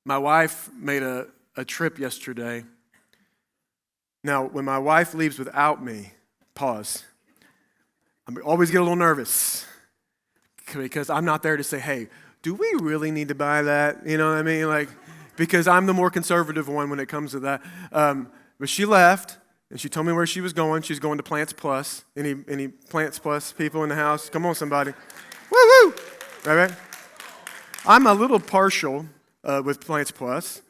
My wife made a trip yesterday. Now, when my wife leaves without me, pause, I always get a little nervous because I'm not there to say, hey, do we really need to buy that? You know what I mean? Like, because I'm the more conservative one when it comes to that. But she left, and she told me where she was going. She's going to Plants Plus. Any Plants Plus people in the house? Come on, somebody. Woo-woo! Right? I'm a little partial with Plants Plus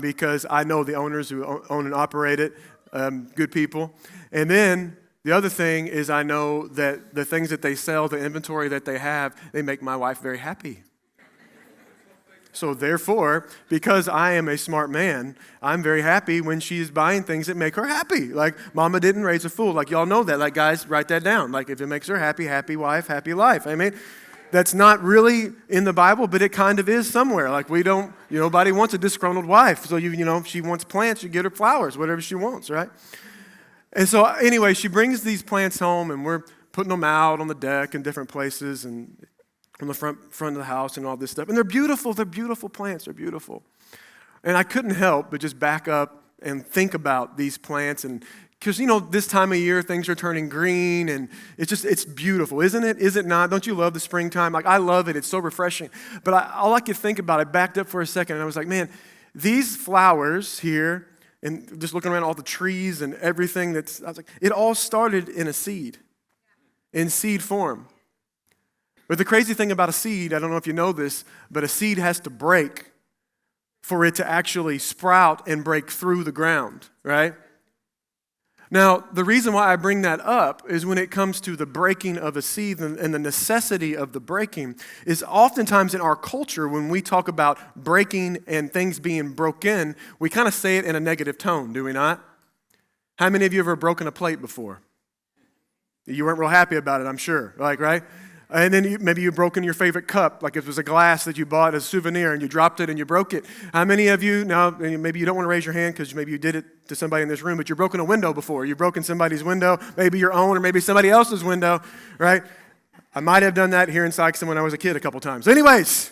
because I know the owners who own and operate it, good people. And then the other thing is I know that the things that they sell, the inventory that they have, they make my wife very happy. So therefore, because I am a smart man, I'm very happy when she's buying things that make her happy. Like, mama didn't raise a fool. Like, y'all know that. Like, guys, write that down. Like, if it makes her happy, happy wife, happy life. I mean, that's not really in the Bible, but it kind of is somewhere. Like, we don't, nobody wants a disgruntled wife. So, if she wants plants, you get her flowers, whatever she wants, right? And so, anyway, she brings these plants home, and we're putting them out on the deck in different places and on the front of the house and all this stuff. And they're beautiful plants, they're beautiful. And I couldn't help but just back up and think about these plants. And because, this time of year, things are turning green, and it's beautiful, isn't it? Is it not? Don't you love the springtime? Like, I love it. It's so refreshing. But all I could think about, I backed up for a second, and I was like, man, these flowers here, and just looking around all the trees and everything, I was like, it all started in a seed, in seed form. But the crazy thing about a seed, I don't know if you know this, but a seed has to break for it to actually sprout and break through the ground, right? Now, the reason why I bring that up is when it comes to the breaking of a seed and the necessity of the breaking is oftentimes in our culture when we talk about breaking and things being broken, we kind of say it in a negative tone, do we not? How many of you have ever broken a plate before? You weren't real happy about it, I'm sure, right? And then maybe you've broken your favorite cup, like it was a glass that you bought as a souvenir and you dropped it and you broke it. How many of you, now maybe you don't want to raise your hand because maybe you did it to somebody in this room, but you've broken a window before. You've broken somebody's window, maybe your own or maybe somebody else's window, right? I might have done that here in Sikeston when I was a kid a couple times. Anyways,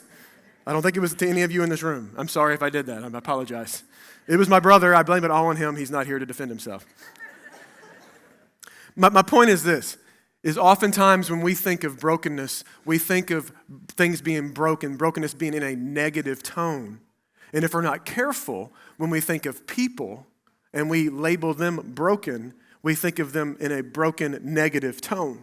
I don't think it was to any of you in this room. I'm sorry if I did that. I apologize. It was my brother. I blame it all on him. He's not here to defend himself. My point is this. Is oftentimes when we think of brokenness, we think of things being broken, brokenness being in a negative tone. And if we're not careful, when we think of people and we label them broken, we think of them in a broken, negative tone.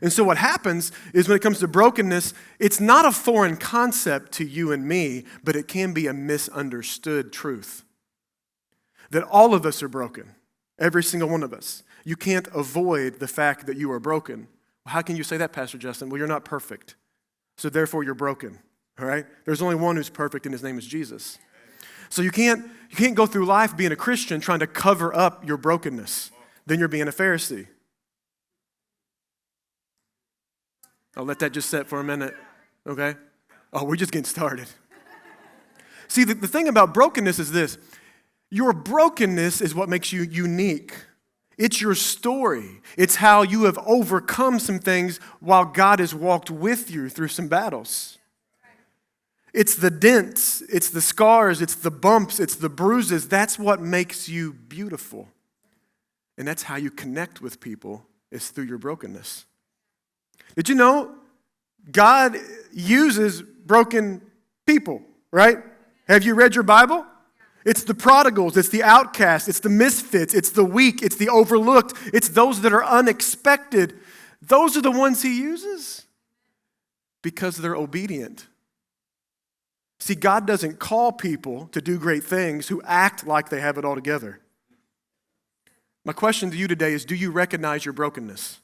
And so what happens is when it comes to brokenness, it's not a foreign concept to you and me, but it can be a misunderstood truth. That all of us are broken, every single one of us. You can't avoid the fact that you are broken. Well, how can you say that, Pastor Justin? Well, you're not perfect. So therefore, you're broken. All right? There's only one who's perfect, and his name is Jesus. So you can't go through life being a Christian trying to cover up your brokenness. Then you're being a Pharisee. I'll let that just sit for a minute. Okay? Oh, we're just getting started. See, the thing about brokenness is this. Your brokenness is what makes you unique. It's your story. It's how you have overcome some things while God has walked with you through some battles. It's the dents, it's the scars, it's the bumps, it's the bruises. That's what makes you beautiful. And that's how you connect with people, is through your brokenness. Did you know God uses broken people, right? Have you read your Bible? It's the prodigals, it's the outcasts, it's the misfits, it's the weak, it's the overlooked, it's those that are unexpected. Those are the ones he uses because they're obedient. See, God doesn't call people to do great things who act like they have it all together. My question to you today is, do you recognize your brokenness?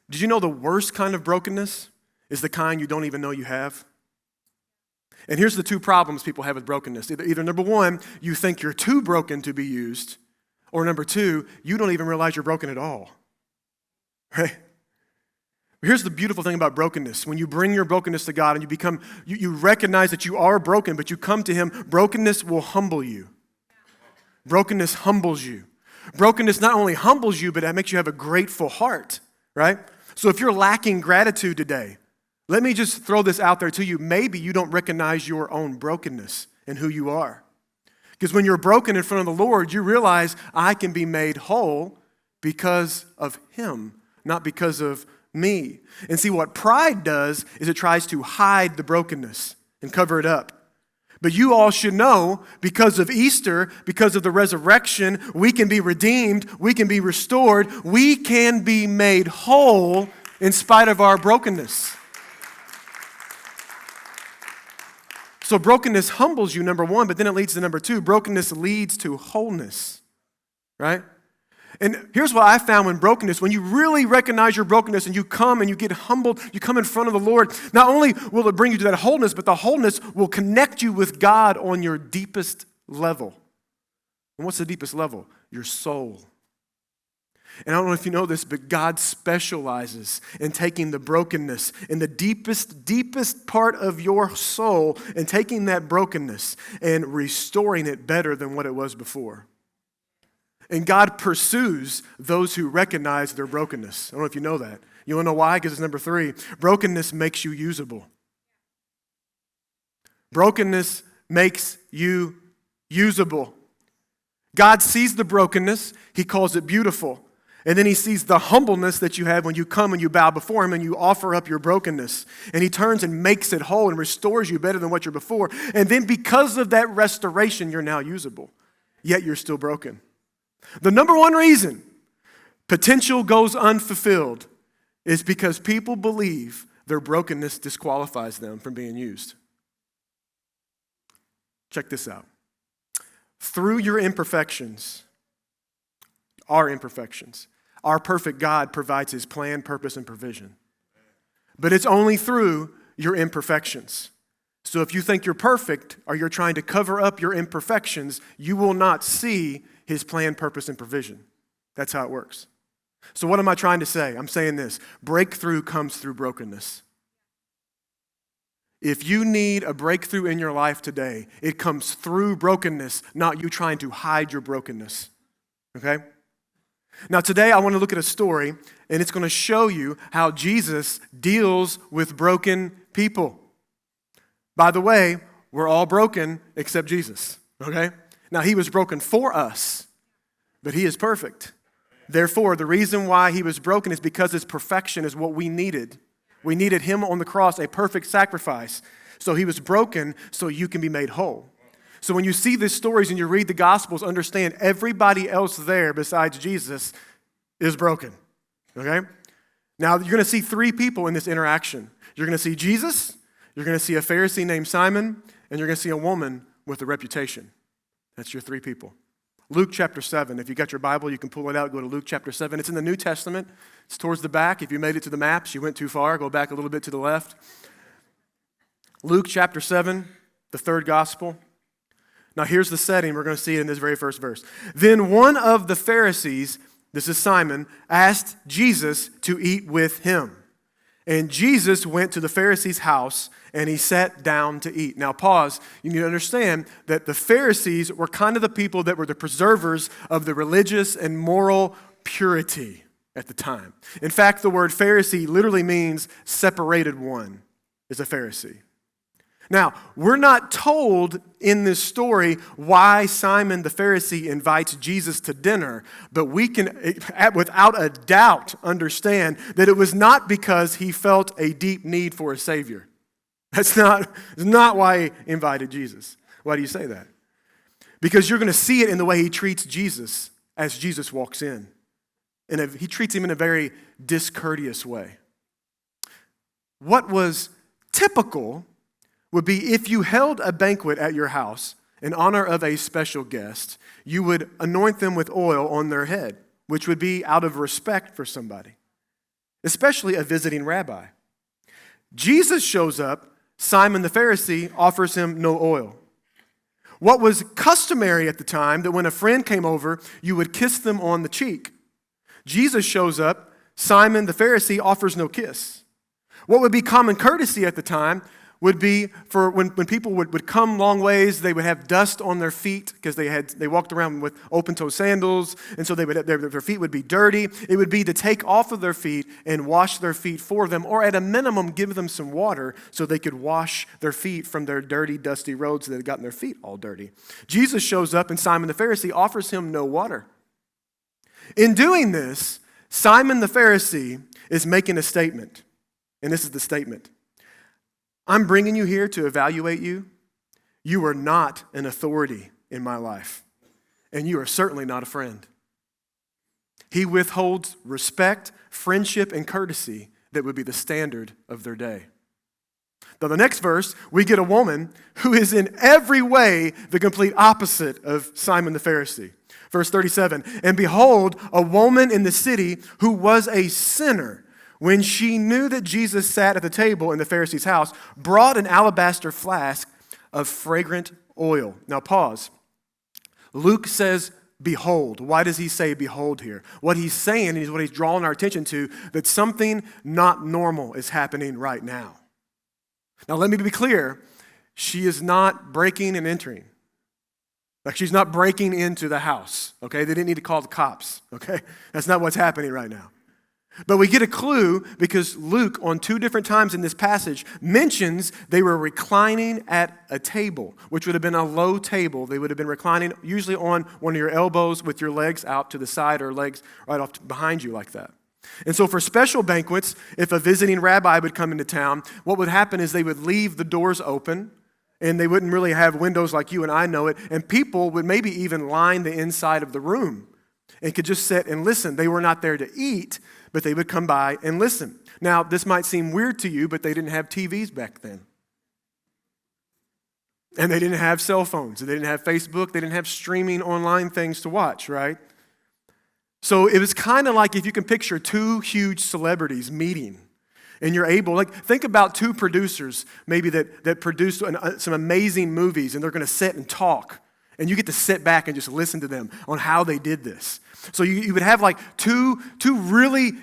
Did you know the worst kind of brokenness is the kind you don't even know you have? And here's the two problems people have with brokenness. Either number one, you think you're too broken to be used, or number two, you don't even realize you're broken at all. Right? Here's the beautiful thing about brokenness. When you bring your brokenness to God and you recognize that you are broken, but you come to him, brokenness will humble you. Brokenness humbles you. Brokenness not only humbles you, but it makes you have a grateful heart, right? So if you're lacking gratitude today, Let me just throw this out there to you. Maybe you don't recognize your own brokenness and who you are. Because when you're broken in front of the Lord, you realize I can be made whole because of Him, not because of me. And see, what pride does is it tries to hide the brokenness and cover it up. But you all should know, because of Easter, because of the resurrection, we can be redeemed, we can be restored, we can be made whole in spite of our brokenness. So brokenness humbles you, number one, but then it leads to number two. Brokenness leads to wholeness, right? And here's what I found when you really recognize your brokenness and you come and you get humbled, you come in front of the Lord, not only will it bring you to that wholeness, but the wholeness will connect you with God on your deepest level. And what's the deepest level? Your soul. And I don't know if you know this, but God specializes in taking the brokenness in the deepest part of your soul and taking that brokenness and restoring it better than what it was before. And God pursues those who recognize their brokenness. I don't know if you know that. You want to know why? Because it's number 3. Brokenness makes you usable. Brokenness makes you usable. God sees the brokenness. He calls it beautiful. And then He sees the humbleness that you have when you come and you bow before Him and you offer up your brokenness. And He turns and makes it whole and restores you better than what you're before. And then because of that restoration, you're now usable. Yet you're still broken. The number one reason potential goes unfulfilled is because people believe their brokenness disqualifies them from being used. Check this out. Through your imperfections, our perfect God provides His plan, purpose, and provision. But it's only through your imperfections. So if you think you're perfect or you're trying to cover up your imperfections, you will not see His plan, purpose, and provision. That's how it works. So what am I trying to say? I'm saying this. Breakthrough comes through brokenness. If you need a breakthrough in your life today, it comes through brokenness, not you trying to hide your brokenness. Okay? Now today I want to look at a story, and it's going to show you how Jesus deals with broken people. By the way, we're all broken except Jesus. Okay? Now, He was broken for us, but He is perfect. Therefore, the reason why He was broken is because His perfection is what we needed. We needed Him on the cross, a perfect sacrifice. So He was broken so you can be made whole. So when you see these stories and you read the Gospels, understand everybody else there besides Jesus is broken. Okay? Now, you're going to see 3 people in this interaction. You're going to see Jesus, you're going to see a Pharisee named Simon, and you're going to see a woman with a reputation. That's your 3 people. Luke chapter 7. If you got your Bible, you can pull it out, go to Luke chapter 7. It's in the New Testament. It's towards the back. If you made it to the maps, you went too far. Go back a little bit to the left. Luke chapter 7, the 3rd gospel. Now here's the setting. We're going to see it in this very first verse. Then one of the Pharisees, this is Simon, asked Jesus to eat with him. And Jesus went to the Pharisee's house and He sat down to eat. Now pause. You need to understand that the Pharisees were kind of the people that were the preservers of the religious and moral purity at the time. In fact, the word Pharisee literally means separated one is a Pharisee. Now, we're not told in this story why Simon the Pharisee invites Jesus to dinner, but we can, without a doubt, understand that it was not because he felt a deep need for a Savior. That's not why he invited Jesus. Why do you say that? Because you're going to see it in the way he treats Jesus as Jesus walks in. And he treats him in a very discourteous way. What was typical would be if you held a banquet at your house in honor of a special guest, you would anoint them with oil on their head, which would be out of respect for somebody, especially a visiting rabbi. Jesus shows up, Simon the Pharisee offers him no oil. What was customary at the time, that when a friend came over, you would kiss them on the cheek. Jesus shows up, Simon the Pharisee offers no kiss. What would be common courtesy at the time would be for when people would come long ways, they would have dust on their feet because they walked around with open-toe sandals, and so their feet would be dirty. It would be to take off of their feet and wash their feet for them, or at a minimum, give them some water so they could wash their feet from their dirty, dusty roads that had gotten their feet all dirty. Jesus shows up, and Simon the Pharisee offers him no water. In doing this, Simon the Pharisee is making a statement, and this is the statement. I'm bringing you here to evaluate you. You are not an authority in my life, and you are certainly not a friend. He withholds respect, friendship, and courtesy that would be the standard of their day. Now, the next verse, we get a woman who is in every way the complete opposite of Simon the Pharisee. Verse 37, and behold, a woman in the city who was a sinner, when she knew that Jesus sat at the table in the Pharisee's house, brought an alabaster flask of fragrant oil. Now pause. Luke says, behold. Why does he say behold here? What he's saying is what he's drawing our attention to, that something not normal is happening right now. Now let me be clear. She is not breaking and entering. Like she's not breaking into the house, okay? They didn't need to call the cops, okay? That's not what's happening right now. But we get a clue because Luke, on 2 different times in this passage, mentions they were reclining at a table, which would have been a low table. They would have been reclining usually on one of your elbows with your legs out to the side or legs right off behind you like that. And so for special banquets, if a visiting rabbi would come into town, what would happen is they would leave the doors open, and they wouldn't really have windows like you and I know it, and people would maybe even line the inside of the room and could just sit and listen. They were not there to eat, but they would come by and listen. Now, this might seem weird to you, but they didn't have TVs back then. And they didn't have cell phones. They didn't have Facebook. They didn't have streaming online things to watch, right? So it was kind of like if you can picture 2 huge celebrities meeting, and you're able, like think about 2 producers maybe that produced some amazing movies, and they're going to sit and talk. And you get to sit back and just listen to them on how they did this. So you would have like two really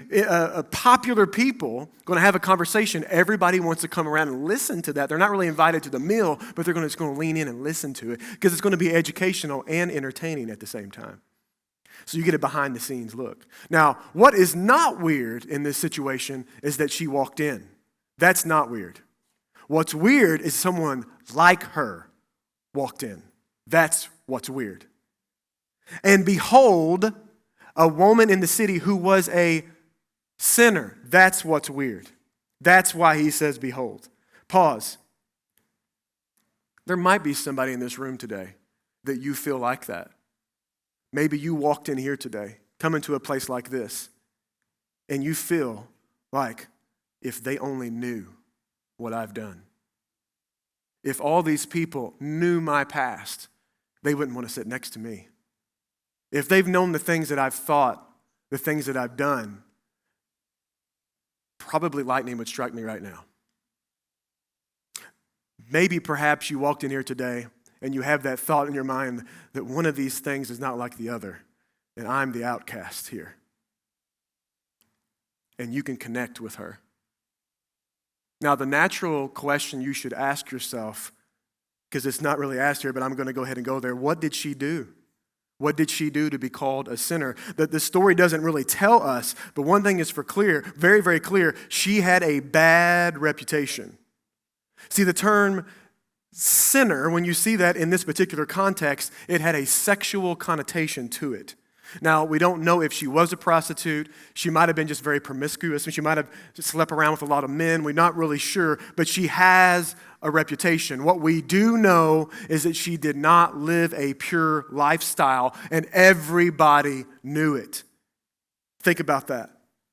popular people going to have a conversation. Everybody wants to come around and listen to that. They're not really invited to the meal, but they're just going to lean in and listen to it because it's going to be educational and entertaining at the same time. So you get a behind the scenes look. Now, what is not weird in this situation is that she walked in. That's not weird. What's weird is someone like her walked in. That's what's weird. And behold, a woman in the city who was a sinner. That's what's weird. That's why he says behold. Pause. There might be somebody in this room today that you feel like that. Maybe you walked in here today, come into a place like this, and you feel like if they only knew what I've done. If all these people knew my past, they wouldn't want to sit next to me. If they've known the things that I've thought, the things that I've done, probably lightning would strike me right now. Maybe perhaps you walked in here today and you have that thought in your mind that one of these things is not like the other, and I'm the outcast here. And you can connect with her. Now, the natural question you should ask yourself, because it's not really asked here, but I'm going to go ahead and go there. What did she do? What did she do to be called a sinner? The story doesn't really tell us, but one thing is for clear, very, very clear, she had a bad reputation. See, the term sinner, when you see that in this particular context, it had a sexual connotation to it. Now, we don't know if she was a prostitute. She might have been just very promiscuous, and she might have just slept around with a lot of men. We're not really sure, but she has a reputation. What we do know is that she did not live a pure lifestyle, and everybody knew it. Think about that.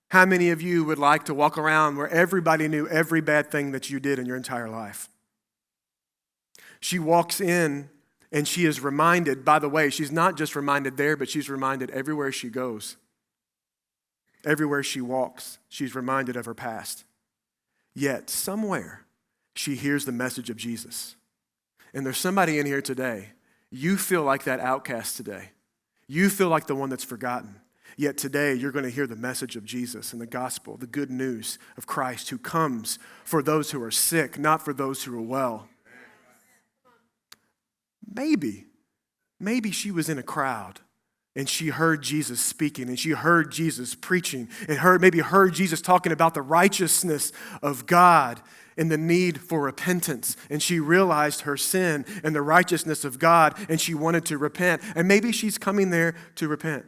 How many of you would like to walk around where everybody knew every bad thing that you did in your entire life? She walks in and she is reminded, by the way, she's not just reminded there, but she's reminded everywhere she goes. Everywhere she walks, she's reminded of her past. Yet somewhere she hears the message of Jesus. And there's somebody in here today, you feel like that outcast today. You feel like the one that's forgotten. Yet today, you're going to hear the message of Jesus and the gospel, the good news of Christ who comes for those who are sick, not for those who are well. Maybe she was in a crowd and she heard Jesus speaking and she heard Jesus preaching and maybe heard Jesus talking about the righteousness of God and the need for repentance. And she realized her sin and the righteousness of God and she wanted to repent. And maybe she's coming there to repent.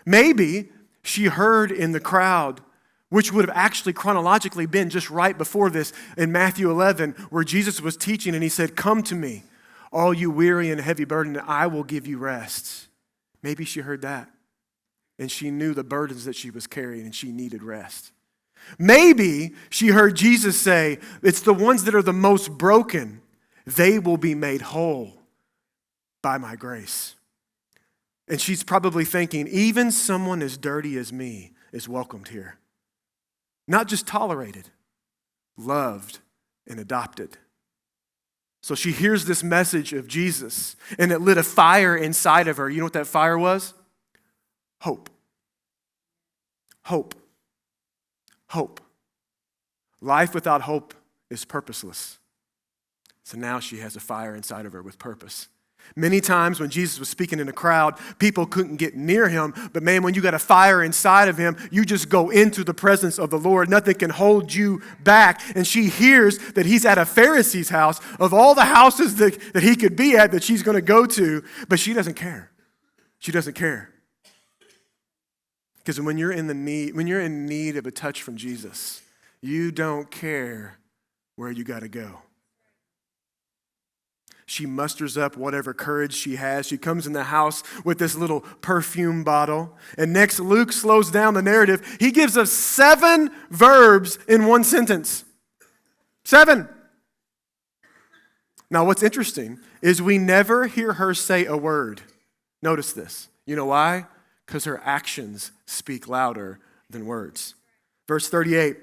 Maybe she heard in the crowd, which would have actually chronologically been just right before this in Matthew 11, where Jesus was teaching and he said, "Come to me, all you weary and heavy burdened, and I will give you rest." Maybe she heard that and she knew the burdens that she was carrying and she needed rest. Maybe she heard Jesus say, it's the ones that are the most broken, they will be made whole by my grace. And she's probably thinking, even someone as dirty as me is welcomed here. Not just tolerated, loved and adopted. So she hears this message of Jesus, and it lit a fire inside of her. You know what that fire was? Hope. Hope. Hope. Life without hope is purposeless. So now she has a fire inside of her with purpose. Many times when Jesus was speaking in a crowd, people couldn't get near him. But man, when you got a fire inside of him, you just go into the presence of the Lord. Nothing can hold you back. And she hears that he's at a Pharisee's house, of all the houses that he could be at that she's going to go to. But she doesn't care. She doesn't care. Because when you're in need of a touch from Jesus, you don't care where you got to go. She musters up whatever courage she has. She comes in the house with this little perfume bottle. And next, Luke slows down the narrative. He gives us 7 verbs in one sentence. 7. Now, what's interesting is we never hear her say a word. Notice this. You know why? Because her actions speak louder than words. Verse 38.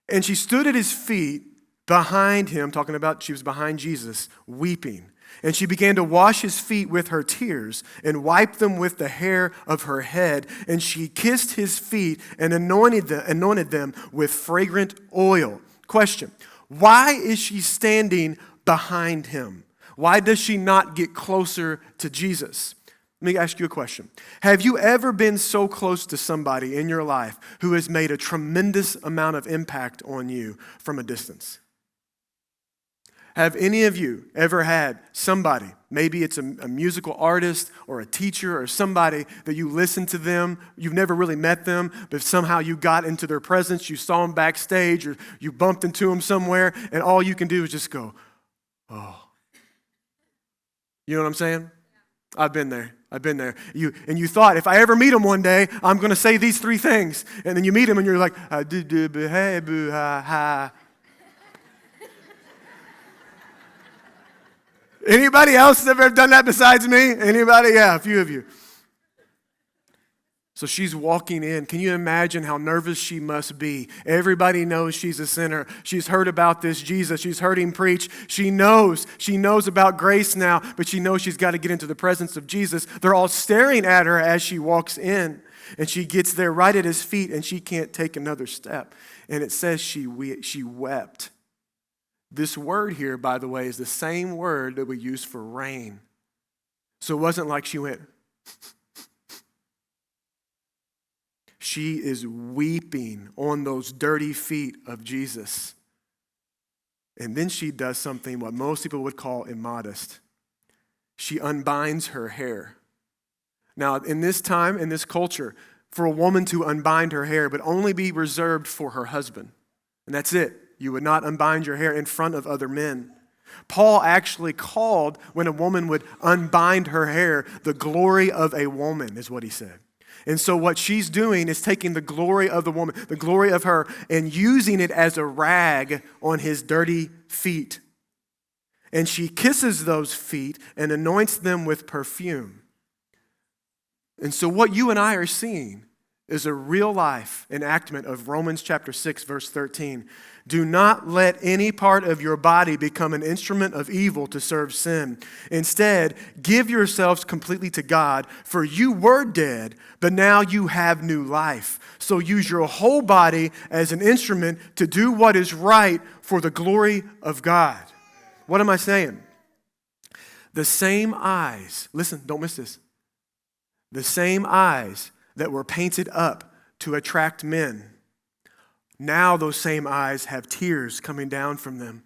And she stood at his feet behind him, talking about she was behind Jesus, weeping. And she began to wash his feet with her tears and wipe them with the hair of her head. And she kissed his feet and anointed them with fragrant oil. Question, why is she standing behind him? Why does she not get closer to Jesus? Let me ask you a question. Have you ever been so close to somebody in your life who has made a tremendous amount of impact on you from a distance? Have any of you ever had somebody, maybe it's a musical artist or a teacher or somebody that you listen to them, you've never really met them, but somehow you got into their presence, you saw them backstage or you bumped into them somewhere, and all you can do is just go, oh. You know what I'm saying? I've been there. You thought, if I ever meet them one day, I'm going to say these 3 things. And then you meet them and you're like, hey, boo, ha, ha. Anybody else ever done that besides me? Anybody? Yeah, a few of you. So she's walking in. Can you imagine how nervous she must be? Everybody knows she's a sinner. She's heard about this Jesus. She's heard him preach. She knows about grace now, but she knows she's got to get into the presence of Jesus. They're all staring at her as she walks in. And she gets there right at his feet, and she can't take another step. And it says she wept. This word here, by the way, is the same word that we use for rain. So it wasn't like she went. She is weeping on those dirty feet of Jesus. And then she does something what most people would call immodest. She unbinds her hair. Now, in this time, in this culture, for a woman to unbind her hair would only be reserved for her husband. And that's it. You would not unbind your hair in front of other men. Paul actually called, when a woman would unbind her hair, the glory of a woman, is what he said. And so what she's doing is taking the glory of the woman, the glory of her, and using it as a rag on his dirty feet. And she kisses those feet and anoints them with perfume. And so what you and I are seeing is a real life enactment of Romans chapter 6, verse 13. Do not let any part of your body become an instrument of evil to serve sin. Instead, give yourselves completely to God, for you were dead, but now you have new life. So use your whole body as an instrument to do what is right for the glory of God. What am I saying? The same eyes, listen, don't miss this. The same eyes that were painted up to attract men, now those same eyes have tears coming down from them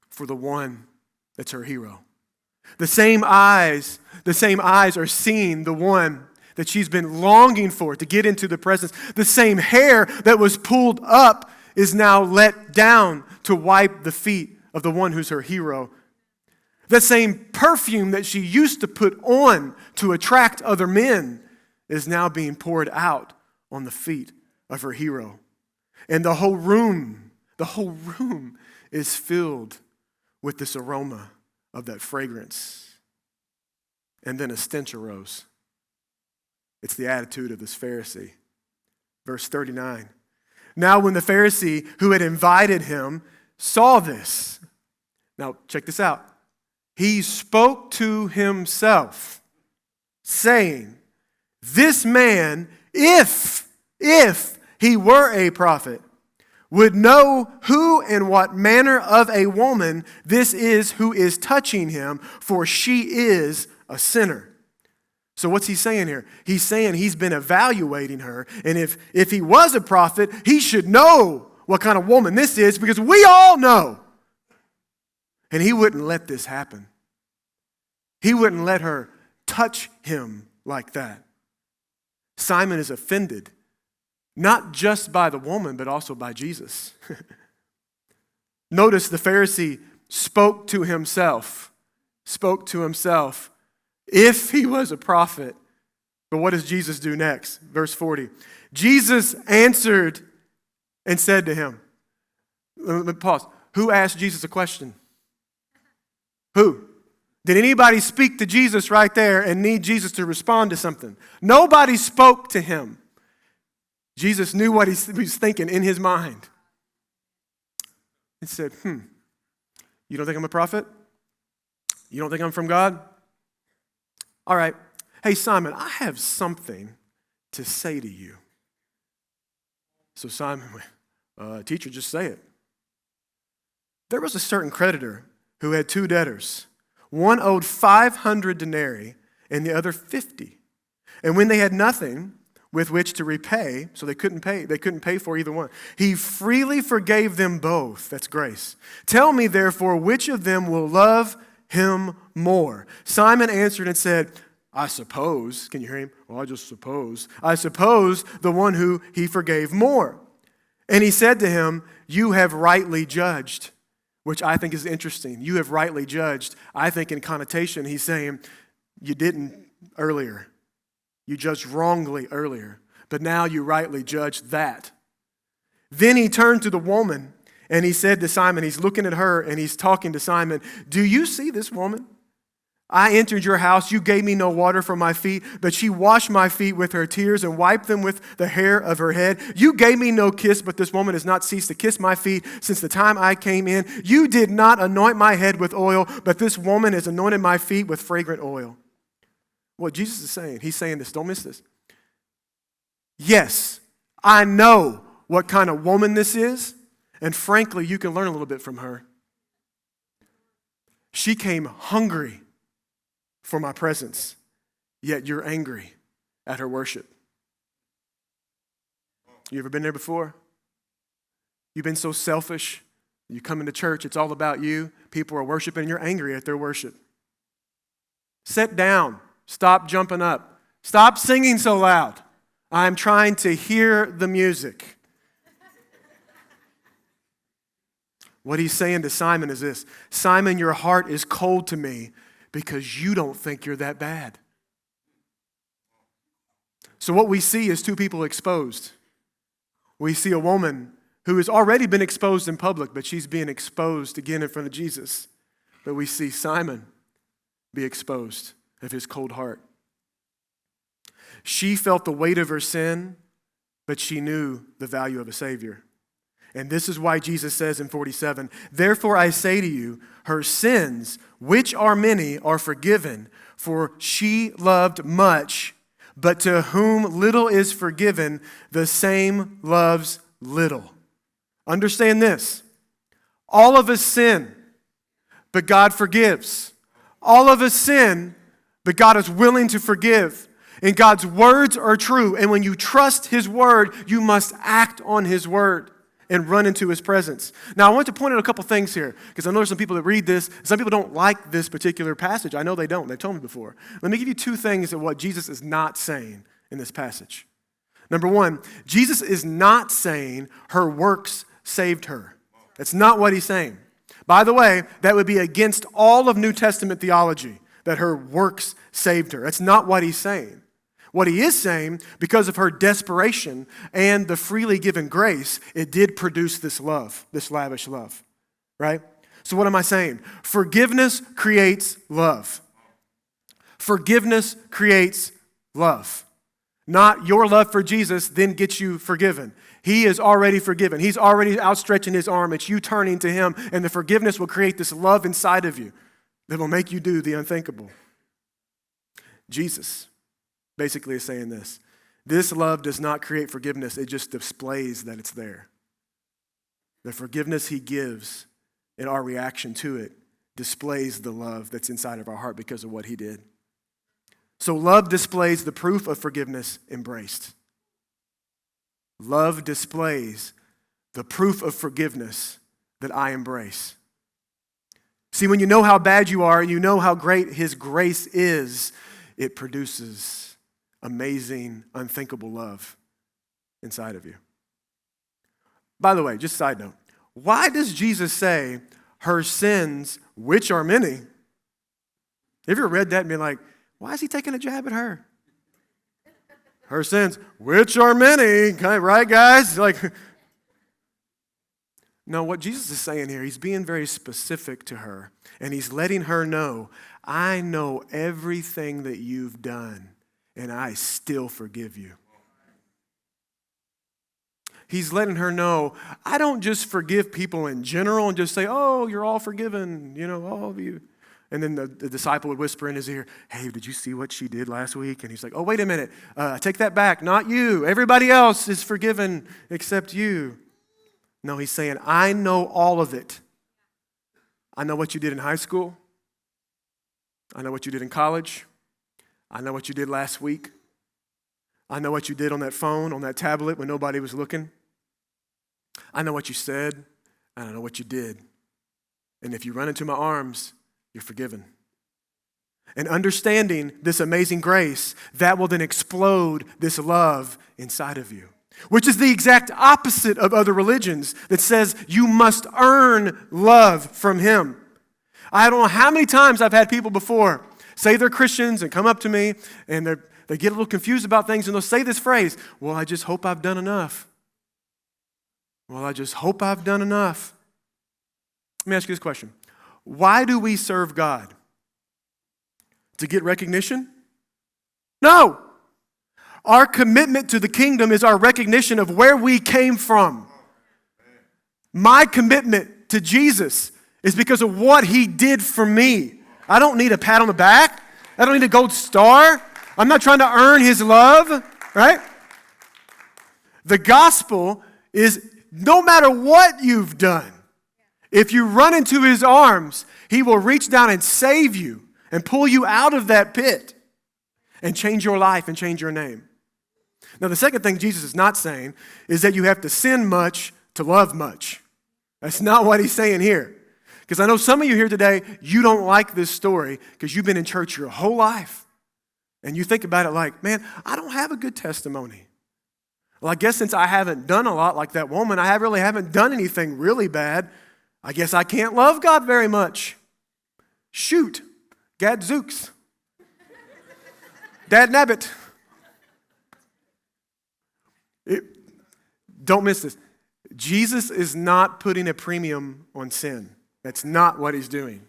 for the one that's her hero. The same eyes are seeing the one that she's been longing for to get into the presence. The same hair that was pulled up is now let down to wipe the feet of the one who's her hero. The same perfume that she used to put on to attract other men is now being poured out on the feet of her hero. And the whole room is filled with this aroma of that fragrance. And then a stench arose. It's the attitude of this Pharisee. Verse 39. Now when the Pharisee who had invited him saw this, now check this out. He spoke to himself, saying, this man, if he were a prophet, would know who and what manner of a woman this is who is touching him, for she is a sinner. So what's he saying here? He's saying he's been evaluating her, and if he was a prophet, he should know what kind of woman this is, because we all know. And he wouldn't let this happen. He wouldn't let her touch him like that. Simon is offended, not just by the woman, but also by Jesus. Notice the Pharisee spoke to himself, if he was a prophet. But what does Jesus do next? Verse 40. Jesus answered and said to him, let me pause. Who asked Jesus a question? Who? Did anybody speak to Jesus right there and need Jesus to respond to something? Nobody spoke to him. Jesus knew what he was thinking in his mind. He said, you don't think I'm a prophet? You don't think I'm from God? All right. Hey, Simon, I have something to say to you. So Simon went, teacher, just say it. There was a certain creditor who had two debtors. One owed 500 denarii and the other 50. And when they had nothing with which to repay, so they couldn't pay for either one, he freely forgave them both. That's grace. Tell me, therefore, which of them will love him more? Simon answered and said, I suppose, can you hear him? Well, I just suppose. I suppose the one who he forgave more. And he said to him, you have rightly judged. Which I think is interesting. You have rightly judged. I think in connotation, he's saying, you didn't earlier. You judged wrongly earlier. But now you rightly judged that. Then he turned to the woman and he said to Simon, he's looking at her and he's talking to Simon, do you see this woman? I entered your house, you gave me no water for my feet, but she washed my feet with her tears and wiped them with the hair of her head. You gave me no kiss, but this woman has not ceased to kiss my feet since the time I came in. You did not anoint my head with oil, but this woman has anointed my feet with fragrant oil. What Jesus is saying, he's saying this, don't miss this. Yes, I know what kind of woman this is, and frankly, you can learn a little bit from her. She came hungry for my presence, yet you're angry at her worship. You ever been there before? You've been so selfish. You come into church, it's all about you. People are worshiping, and you're angry at their worship. Sit down. Stop jumping up. Stop singing so loud. I'm trying to hear the music. What he's saying to Simon is this: Simon, your heart is cold to me because you don't think you're that bad. So what we see is two people exposed. We see a woman who has already been exposed in public, but she's being exposed again in front of Jesus. But we see Simon be exposed of his cold heart. She felt the weight of her sin, but she knew the value of a Savior. And this is why Jesus says in 47, therefore I say to you, her sins, which are many, are forgiven, for she loved much, but to whom little is forgiven, the same loves little. Understand this. All of us sin, but God forgives. All of us sin, but God is willing to forgive. And God's words are true. And when you trust His word, you must act on His word and run into His presence. Now, I want to point out a couple things here, because I know there's some people that read this. Some people don't like this particular passage. I know they don't. They've told me before. Let me give you two things of what Jesus is not saying in this passage. Number one, Jesus is not saying her works saved her. That's not what He's saying. By the way, that would be against all of New Testament theology, that her works saved her. That's not what He's saying. What He is saying, because of her desperation and the freely given grace, it did produce this love, this lavish love, right? So what am I saying? Forgiveness creates love. Forgiveness creates love. Not your love for Jesus then gets you forgiven. He is already forgiven. He's already outstretching His arm. It's you turning to Him, and the forgiveness will create this love inside of you that will make you do the unthinkable. Jesus basically is saying this. This love does not create forgiveness. It just displays that it's there. The forgiveness He gives and our reaction to it displays the love that's inside of our heart because of what He did. So love displays the proof of forgiveness embraced. Love displays the proof of forgiveness that I embrace. See, when you know how bad you are and you know how great His grace is, it produces amazing, unthinkable love inside of you. By the way, just a side note, why does Jesus say her sins, which are many? Have you ever read that and been like, why is He taking a jab at her? Her sins, which are many, right, guys? Like, no, what Jesus is saying here, He's being very specific to her, and He's letting her know, I know everything that you've done, and I still forgive you. He's letting her know, I don't just forgive people in general and just say, oh, you're all forgiven, all of you. And then the disciple would whisper in his ear, hey, did you see what she did last week? And he's like, oh, wait a minute. Take that back. Not you. Everybody else is forgiven except you. No, He's saying, I know all of it. I know what you did in high school. I know what you did in college. I know what you did last week. I know what you did on that phone, on that tablet when nobody was looking. I know what you said, and I know what you did. And if you run into my arms, you're forgiven. And understanding this amazing grace, that will then explode this love inside of you, which is the exact opposite of other religions that says you must earn love from Him. I don't know how many times I've had people before say they're Christians and come up to me and they get a little confused about things and they'll say this phrase, well, I just hope I've done enough. Well, I just hope I've done enough. Let me ask you this question. Why do we serve God? To get recognition? No. Our commitment to the kingdom is our recognition of where we came from. My commitment to Jesus is because of what He did for me. I don't need a pat on the back. I don't need a gold star. I'm not trying to earn His love, right? The gospel is no matter what you've done, if you run into His arms, He will reach down and save you and pull you out of that pit and change your life and change your name. Now, the second thing Jesus is not saying is that you have to sin much to love much. That's not what He's saying here. Because I know some of you here today, you don't like this story because you've been in church your whole life. And you think about it like, man, I don't have a good testimony. Well, I guess since I haven't done a lot like that woman, I really haven't done anything really bad. I guess I can't love God very much. Shoot. Gadzooks. Dad nabbit. Don't miss this. Jesus is not putting a premium on sin. That's not what He's doing.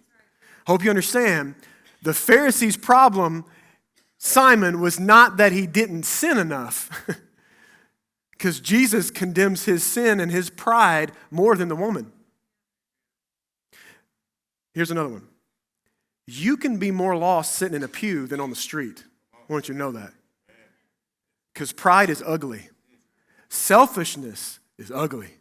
Hope you understand. The Pharisees' problem Simon was not that he didn't sin enough, because Jesus condemns his sin and his pride more than the woman. Here's another one. You can be more lost sitting in a pew than on the street. I want you to know that. Because pride is ugly. Selfishness is ugly.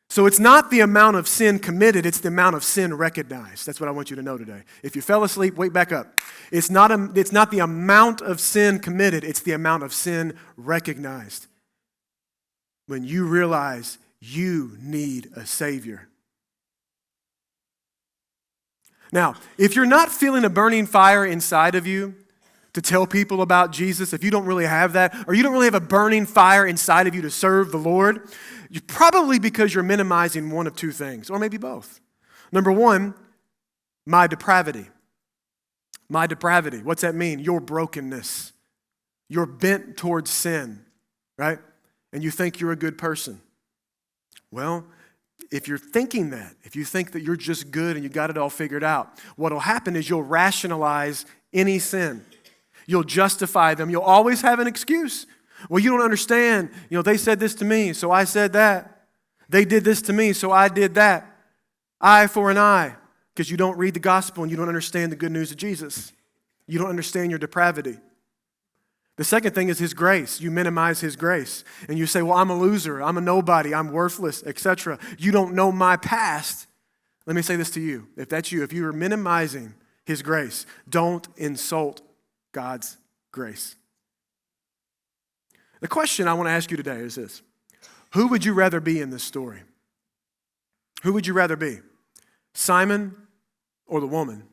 So it's not the amount of sin committed, it's the amount of sin recognized. That's what I want you to know today. If you fell asleep, wake back up. It's not the amount of sin committed, it's the amount of sin recognized. When you realize you need a Savior. Now, if you're not feeling a burning fire inside of you to tell people about Jesus, if you don't really have that, or you don't really have a burning fire inside of you to serve the Lord, probably because you're minimizing one of two things, or maybe both. Number one, my depravity. My depravity. What's that mean? Your brokenness. You're bent towards sin, right? And you think you're a good person. Well, if you're thinking that, if you think that you're just good and you got it all figured out, what will happen is you'll rationalize any sin. You'll justify them. You'll always have an excuse. Well, you don't understand. They said this to me, so I said that. They did this to me, so I did that. Eye for an eye, because you don't read the gospel and you don't understand the good news of Jesus. You don't understand your depravity. The second thing is His grace. You minimize His grace. And you say, well, I'm a loser. I'm a nobody. I'm worthless, etc. You don't know my past. Let me say this to you. If that's you, if you are minimizing His grace, don't insult God's grace. The question I want to ask you today is this. Who would you rather be in this story? Who would you rather be? Simon or the woman?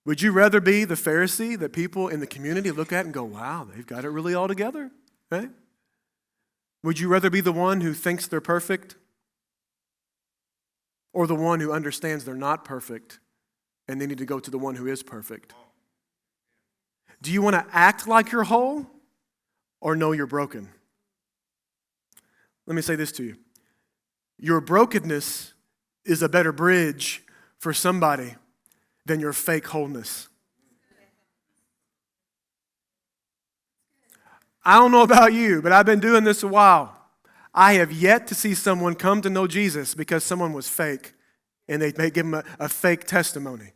Would you rather be the Pharisee that people in the community look at and go, wow, they've got it really all together, right? Would you rather be the one who thinks they're perfect or the one who understands they're not perfect and they need to go to the one who is perfect? Do you want to act like you're whole or know you're broken? Let me say this to you. Your brokenness is a better bridge for somebody than your fake wholeness. I don't know about you, but I've been doing this a while. I have yet to see someone come to know Jesus because someone was fake and they may give them a fake testimony.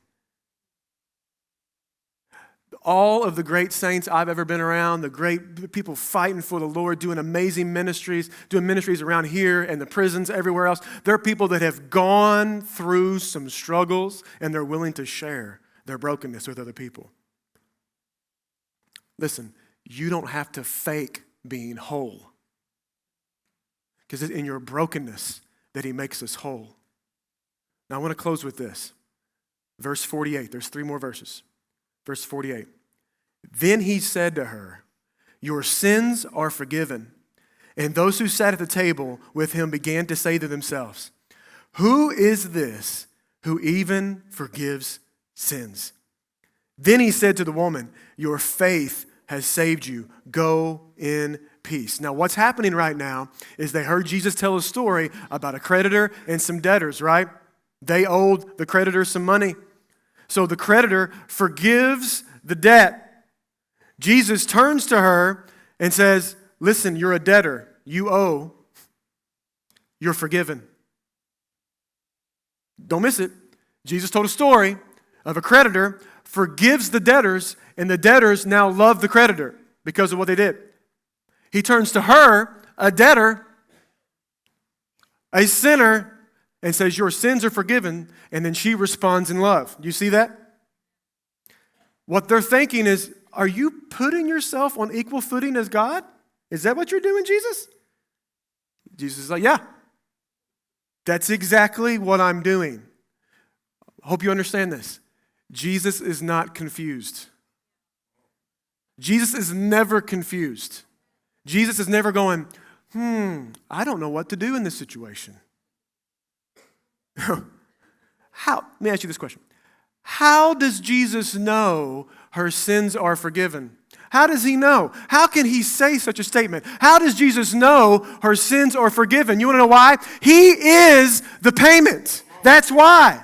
All of the great saints I've ever been around, the great people fighting for the Lord, doing amazing ministries, doing ministries around here and the prisons, everywhere else, they're people that have gone through some struggles and they're willing to share their brokenness with other people. Listen, you don't have to fake being whole, because it's in your brokenness that He makes us whole. Now I want to close with this. Verse 48, there's 3 more verses. Verse 48, then He said to her, your sins are forgiven. And those who sat at the table with Him began to say to themselves, who is this who even forgives sins? Then He said to the woman, your faith has saved you. Go in peace. Now what's happening right now is they heard Jesus tell a story about a creditor and some debtors, right? They owed the creditor some money. So the creditor forgives the debt. Jesus turns to her and says, listen, you're a debtor. You owe. You're forgiven. Don't miss it. Jesus told a story of a creditor forgives the debtors, and the debtors now love the creditor because of what they did. He turns to her, a debtor, a sinner, and says, your sins are forgiven, and then she responds in love. You see that? What they're thinking is, are you putting yourself on equal footing as God? Is that what you're doing, Jesus? Jesus is like, yeah. That's exactly what I'm doing. I hope you understand this. Jesus is not confused. Jesus is never confused. Jesus is never going, I don't know what to do in this situation. Let me ask you this question. How does Jesus know her sins are forgiven? How does He know? How can He say such a statement? How does Jesus know her sins are forgiven? You want to know why? He is the payment. That's why.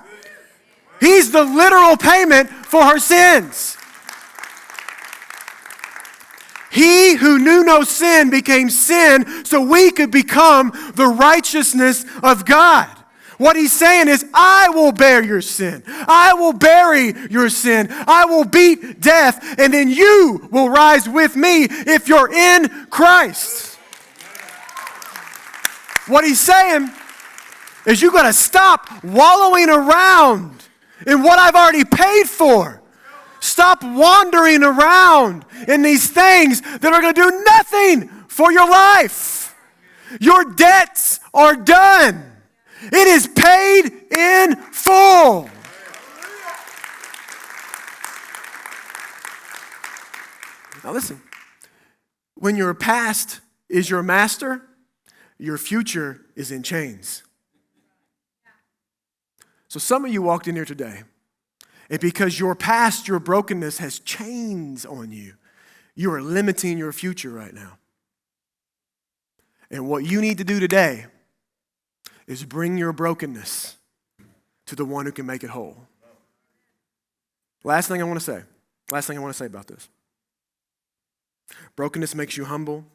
He's the literal payment for her sins. He who knew no sin became sin so we could become the righteousness of God. What he's saying is, I will bear your sin. I will bury your sin. I will beat death, and then you will rise with me if you're in Christ. What he's saying is you got to stop wallowing around in what I've already paid for. Stop wandering around in these things that are going to do nothing for your life. Your debts are done. It is paid in full. Now listen, when your past is your master, your future is in chains. So some of you walked in here today, and because your past, your brokenness has chains on you, you are limiting your future right now. And what you need to do today is bring your brokenness to the one who can make it whole. Last thing I want to say about this. Brokenness makes you humble.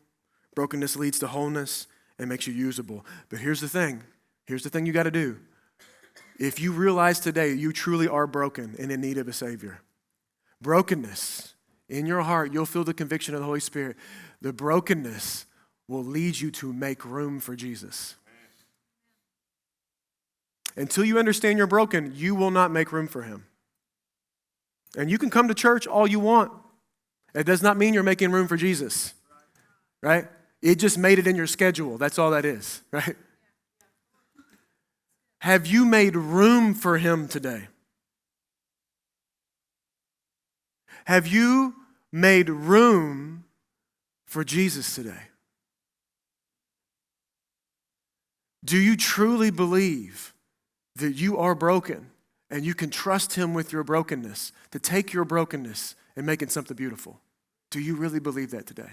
Brokenness leads to wholeness and makes you usable. But here's the thing you got to do. If you realize today you truly are broken and in need of a Savior, brokenness in your heart, you'll feel the conviction of the Holy Spirit. The brokenness will lead you to make room for Jesus. Until you understand you're broken, you will not make room for him. And you can come to church all you want. It does not mean you're making room for Jesus, right? It just made it in your schedule. That's all that is, right? Have you made room for him today? Have you made room for Jesus today? Do you truly believe that you are broken and you can trust him with your brokenness to take your brokenness and make it something beautiful? Do you really believe that today?